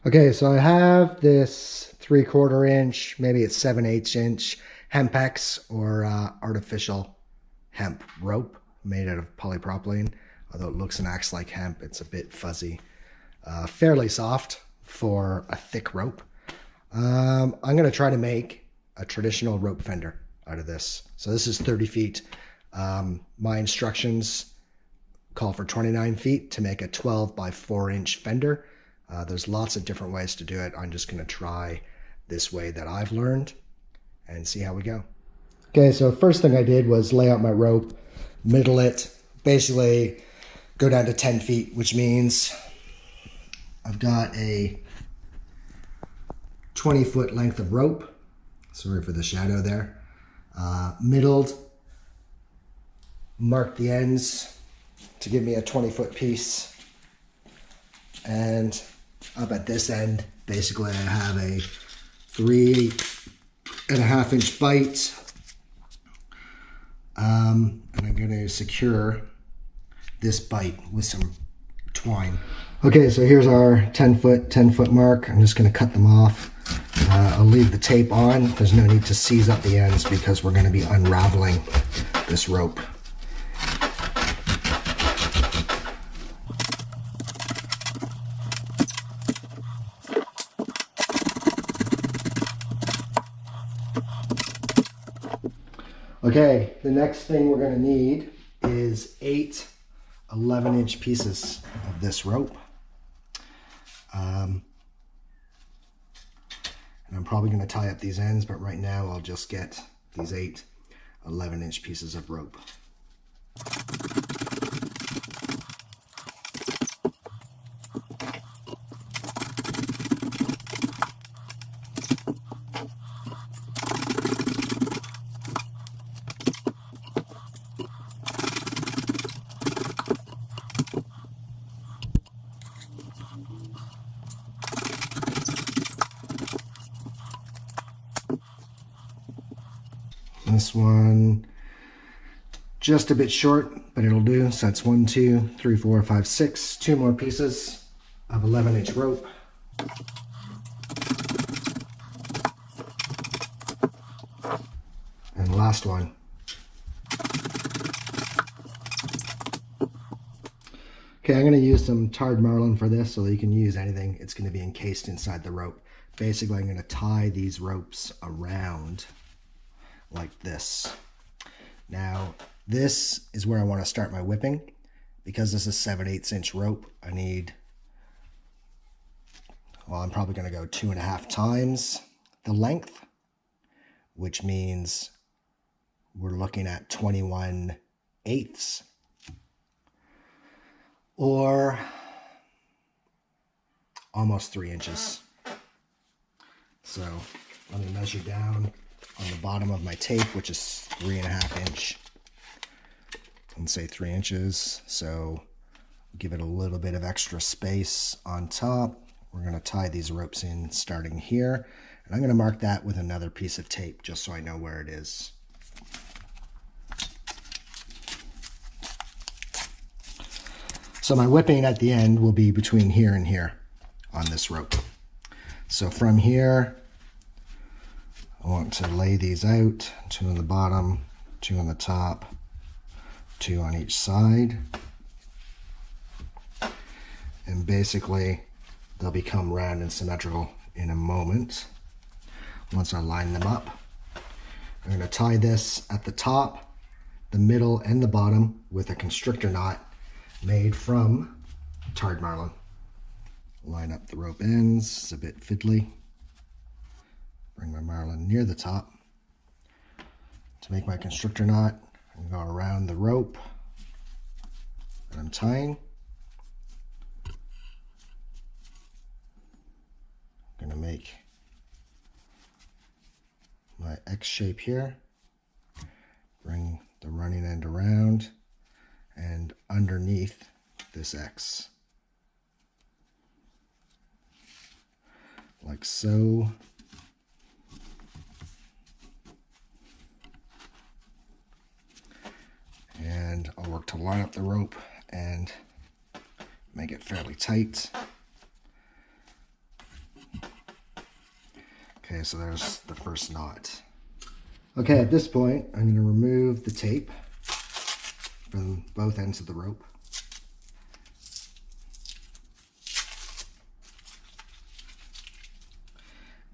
Okay, so I have this 3/4 inch, maybe it's 7/8 inch Hempex or artificial hemp rope made out of polypropylene. Although it looks and acts like hemp, it's a bit fuzzy. Fairly soft for a thick rope. I'm going to try to make a traditional rope fender out of this. So this is 30 feet. My instructions call for 29 feet to make a 12 by 4 inch fender. There's lots of different ways to do it. I'm just going to try this way that I've learned and see how we go. Okay, so first thing I did was lay out my rope, middle it, basically go down to 10 feet, which means I've got a 20-foot length of rope. Sorry for the shadow there. Middled, marked the ends to give me a 20-foot piece. And up at this end, basically I have a 3.5 inch bite. And I'm going to secure this bite with some twine. Okay, so here's our 10 foot mark. I'm just going to cut them off. I'll leave the tape on. There's no need to seize up the ends because we're going to be unraveling this rope. Okay, the next thing we're going to need is 8 11-inch pieces of this rope. And I'm probably going to tie up these ends, but right now I'll just get these 8 11-inch pieces of rope. This one just a bit short, but it'll do. So that's 1, 2, 3, 4, 5, 6. 2 more pieces of 11-inch rope. And the last one. Okay, I'm going to use some tarred marlin for this, so that you can use anything. It's going to be encased inside the rope. Basically, I'm going to tie these ropes around like this. Now, this is where I want to start my whipping. Because this is 7/8 inch rope, I need, well, I'm probably going to go 2.5 times the length, which means we're looking at 21/8 or almost 3 inches. So let me measure down on the bottom of my tape, which is 3.5 inch, and say 3 inches. So give it a little bit of extra space on top. We're going to tie these ropes in starting here, and I'm going to mark that with another piece of tape just so I know where it is. So my whipping at the end will be between here and here on this rope. So from here, I want to lay these out, 2 on the bottom, 2 on the top, 2 on each side. And basically, they'll become round and symmetrical in a moment once I line them up. I'm going to tie this at the top, the middle, and the bottom with a constrictor knot made from tarred marlin. Line up the rope ends. It's a bit fiddly. Bring my marlin near the top to make my constrictor knot and go around the rope that I'm tying. I'm going to make my X shape here, bring the running end around and underneath this X, like so. And I'll work to line up the rope and make it fairly tight. Okay, so there's the first knot. Okay, at this point, I'm going to remove the tape from both ends of the rope.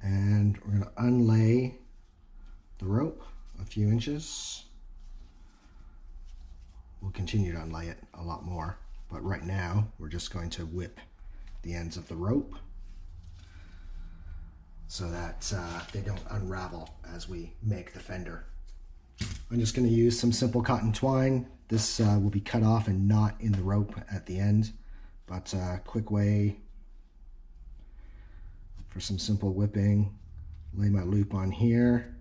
And we're going to unlay the rope a few inches. We'll continue to unlay it a lot more, but right now we're just going to whip the ends of the rope so that they don't unravel as we make the fender. I'm just going to use some simple cotton twine. This will be cut off and not in the rope at the end, but a quick way for some simple whipping. Lay my loop on here.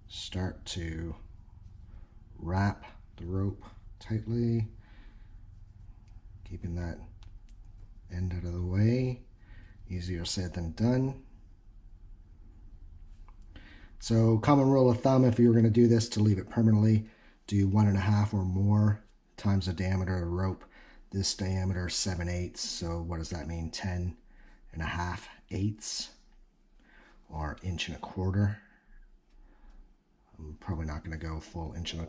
Start to wrap the rope tightly, keeping that end out of the way. Easier said than done. So common rule of thumb, if you were going to do this to leave it permanently, do 1.5 or more times the diameter of the rope. This diameter is 7/8, so what does that mean? 10.5/8 or 1.25 inches. I'm probably not going to go full 1.25 inches.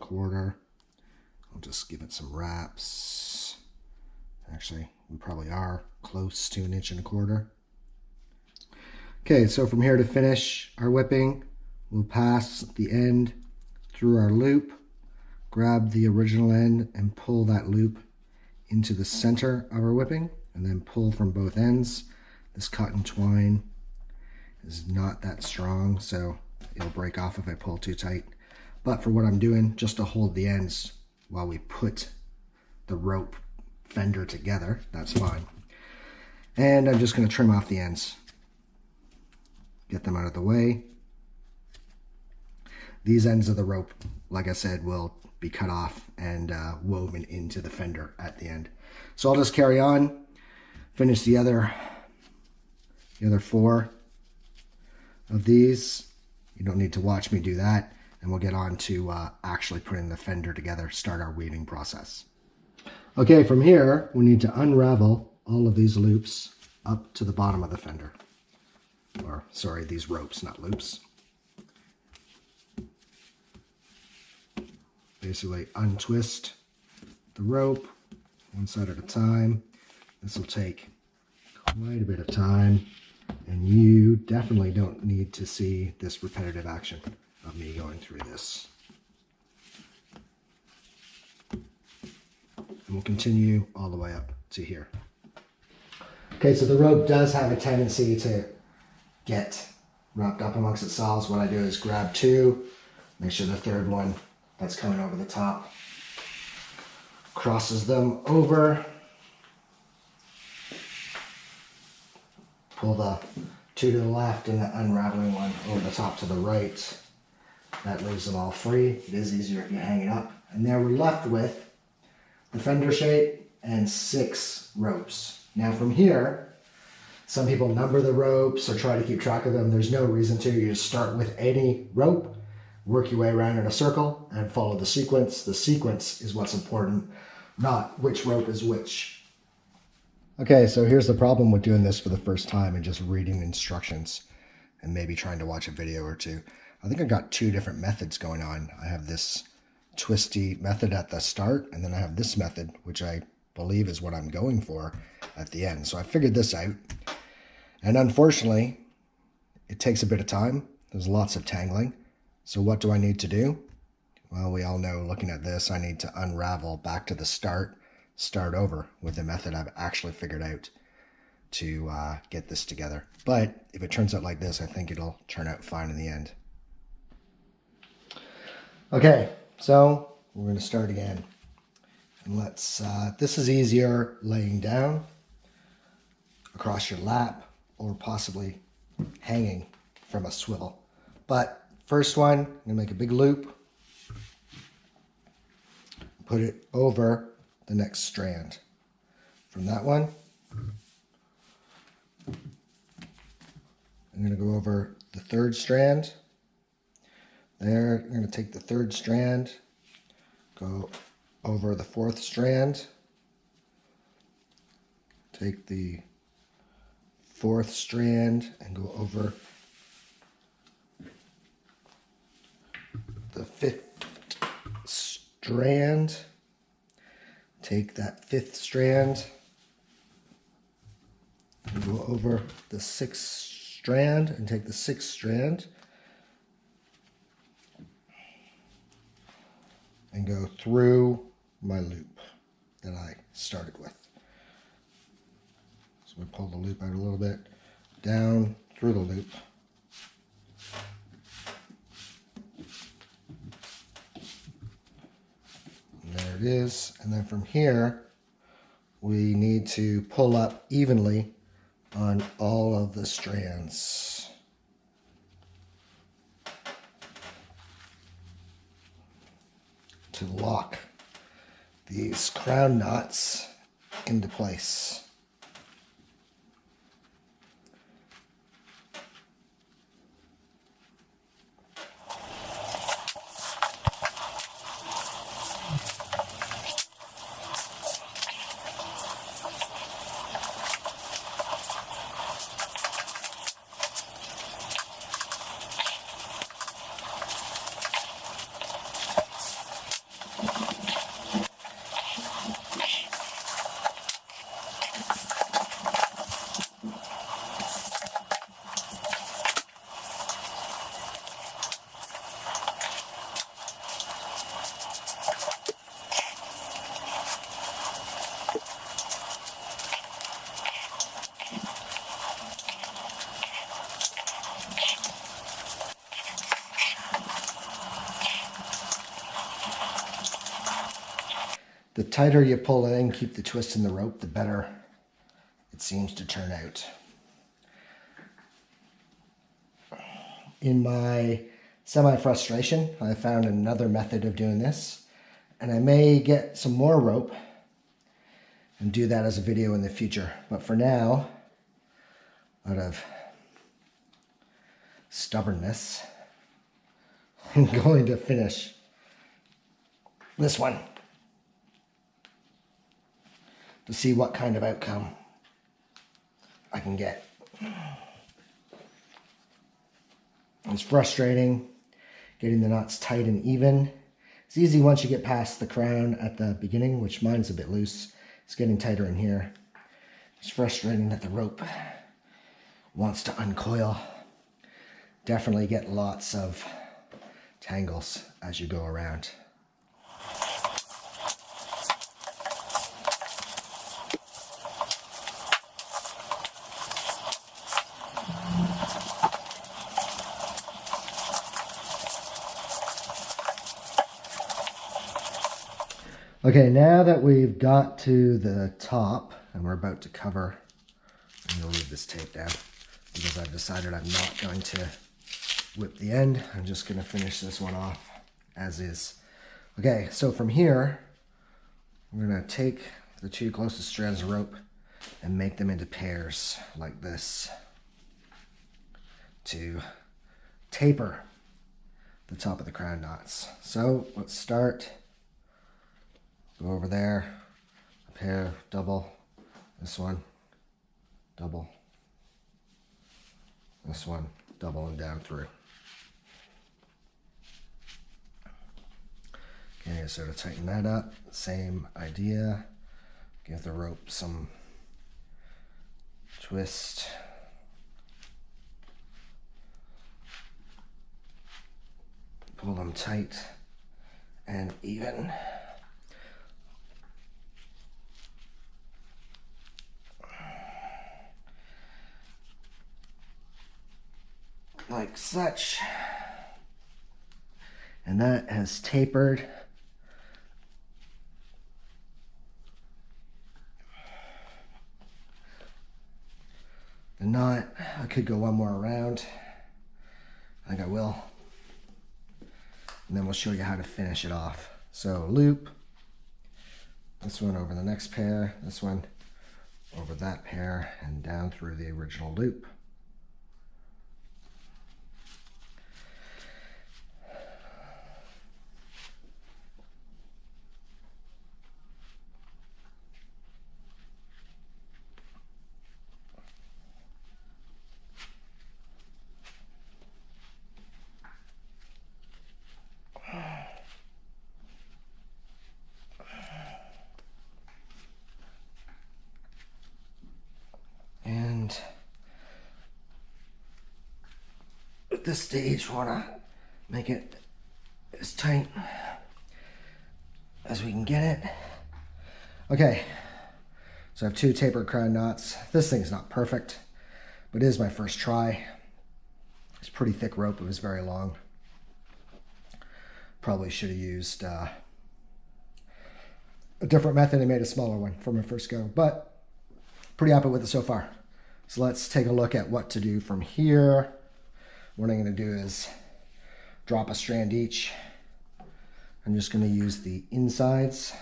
I'll just give it some wraps. Actually, we probably are close to 1.25 inches. Okay, so from here to finish our whipping, we'll pass the end through our loop, grab the original end and pull that loop into the center of our whipping, and then pull from both ends. This cotton twine is not that strong, so it'll break off if I pull too tight. But for what I'm doing, just to hold the ends while we put the rope fender together, that's fine. And I'm just going to trim off the ends. Get them out of the way. These ends of the rope, like I said, will be cut off and woven into the fender at the end. So I'll just carry on, finish the other 4 of these. You don't need to watch me do that, and we'll get on to actually putting the fender together, start our weaving process. Okay, from here, we need to unravel all of these loops up to the bottom of the fender. Or, sorry, these ropes, not loops. Basically untwist the rope one side at a time. This will take quite a bit of time, and you definitely don't need to see this repetitive action of me going through this. And we'll continue all the way up to here. Okay, so the rope does have a tendency to get wrapped up amongst itself. What I do is grab 2, make sure the third one that's coming over the top crosses them over. Pull the 2 to the left and the unraveling one over the top to the right. That leaves them all free. It is easier if you hang it up. And there we're left with the fender shape and 6 ropes. Now from here, some people number the ropes or try to keep track of them. There's no reason to. You just start with any rope, work your way around in a circle, and follow the sequence. The sequence is what's important, not which rope is which. Okay, so here's the problem with doing this for the first time and just reading instructions and maybe trying to watch a video or two. I think I've got 2 different methods going on. I have this twisty method at the start, and then I have this method, which I believe is what I'm going for at the end. So I figured this out. And unfortunately, it takes a bit of time. There's lots of tangling. So what do I need to do? Well, we all know looking at this, I need to unravel back to the start over with the method I've actually figured out to get this together. But if it turns out like this, I think it'll turn out fine in the end. Okay, so we're going to start again. And let's, this is easier laying down across your lap or possibly hanging from a swivel. But first one, I'm going to make a big loop, put it over the next strand. From that one, I'm going to go over the 3rd strand. There, I'm going to take the 3rd strand, go over the 4th strand, take the 4th strand and go over the 5th strand. Take that 5th strand and go over the 6th strand and take the 6th strand and go through my loop that I started with. So we pull the loop out a little bit, down through the loop. And there it is. And then from here, we need to pull up evenly on all of the strands. To lock these crown knots into place. The tighter you pull it in, keep the twist in the rope, the better it seems to turn out. In my semi-frustration, I found another method of doing this, and I may get some more rope and do that as a video in the future. But for now, out of stubbornness, I'm going to finish this one to see what kind of outcome I can get. It's frustrating getting the knots tight and even. It's easy once you get past the crown at the beginning, which mine's a bit loose. It's getting tighter in here. It's frustrating that the rope wants to uncoil. Definitely get lots of tangles as you go around. Okay, now that we've got to the top and we're about to cover, I'm going to leave this tape down because I've decided I'm not going to whip the end. I'm just going to finish this one off as is. Okay, so from here, I'm going to take the 2 closest strands of rope and make them into pairs like this to taper the top of the crown knots. So let's start. Go over there, a pair, double, this one, double, this one, double, and down through. Okay, so to tighten that up, same idea. Give the rope some twist. Pull them tight and even. Like such, and that has tapered. The knot, I could go one more around. I think I will. And then we'll show you how to finish it off. So loop, this one over the next pair, this one over that pair, and down through the original loop. this stage, we want to make it as tight as we can get it. Okay, so I have 2 tapered crown knots. This thing's not perfect, but it is my first try. It's pretty thick rope, it was very long. Probably should have used a different method and made a smaller one for my first go, but pretty happy with it so far. So let's take a look at what to do from here. What I'm going to do is drop a strand each. I'm just going to use the insides,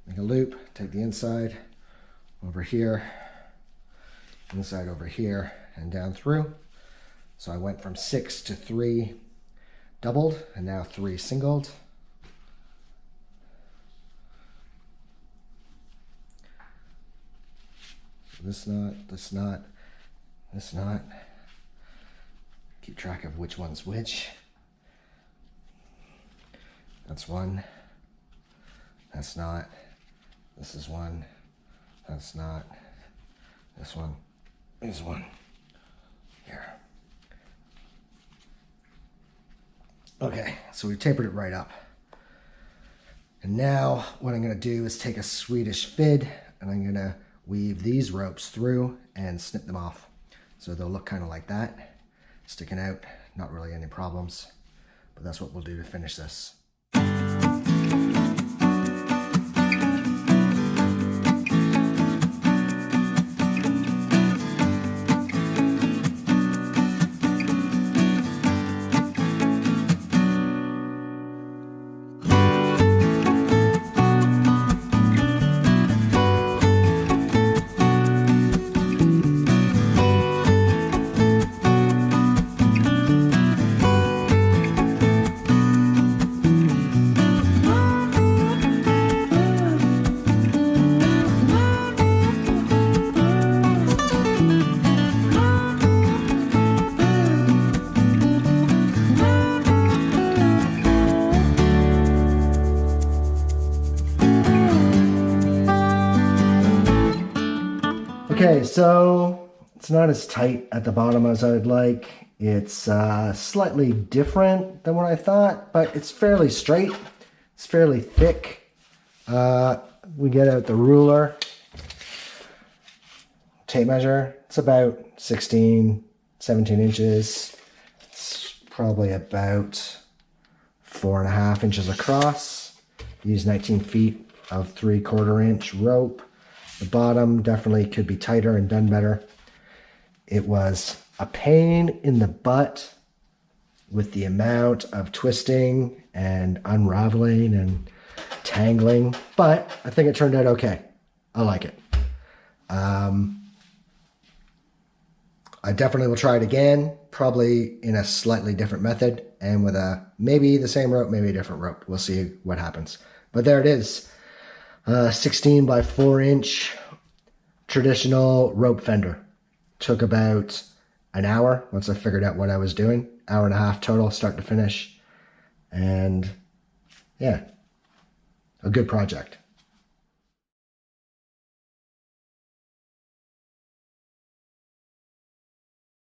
make a loop, take the inside over here, inside over here, and down through. So I went from 6 to 3 doubled, and now 3 singled. So this knot, this knot, this knot. Keep track of which one's which. That's one. That's not. This is one. That's not. This one is one. Here. Okay, so we tapered it right up. And now what I'm going to do is take a Swedish fid and I'm going to weave these ropes through and snip them off. So they'll look kind of like that, sticking out, not really any problems, but that's what we'll do to finish this. Okay, so it's not as tight at the bottom as I would like. It's slightly different than what I thought, but it's fairly straight. It's fairly thick. We get out the ruler, tape measure. It's about 16, 17 inches. It's probably about 4.5 inches across. Use 19 feet of 3/4 inch rope. The bottom definitely could be tighter and done better. It was a pain in the butt with the amount of twisting and unraveling and tangling, but I think it turned out okay. I like it. I definitely will try it again, probably in a slightly different method and with maybe the same rope, maybe a different rope. We'll see what happens. But there it is. 16 by 4 inch traditional rope fender. Took about an hour once I figured out what I was doing. 1.5 hours total, start to finish. And yeah, a good project.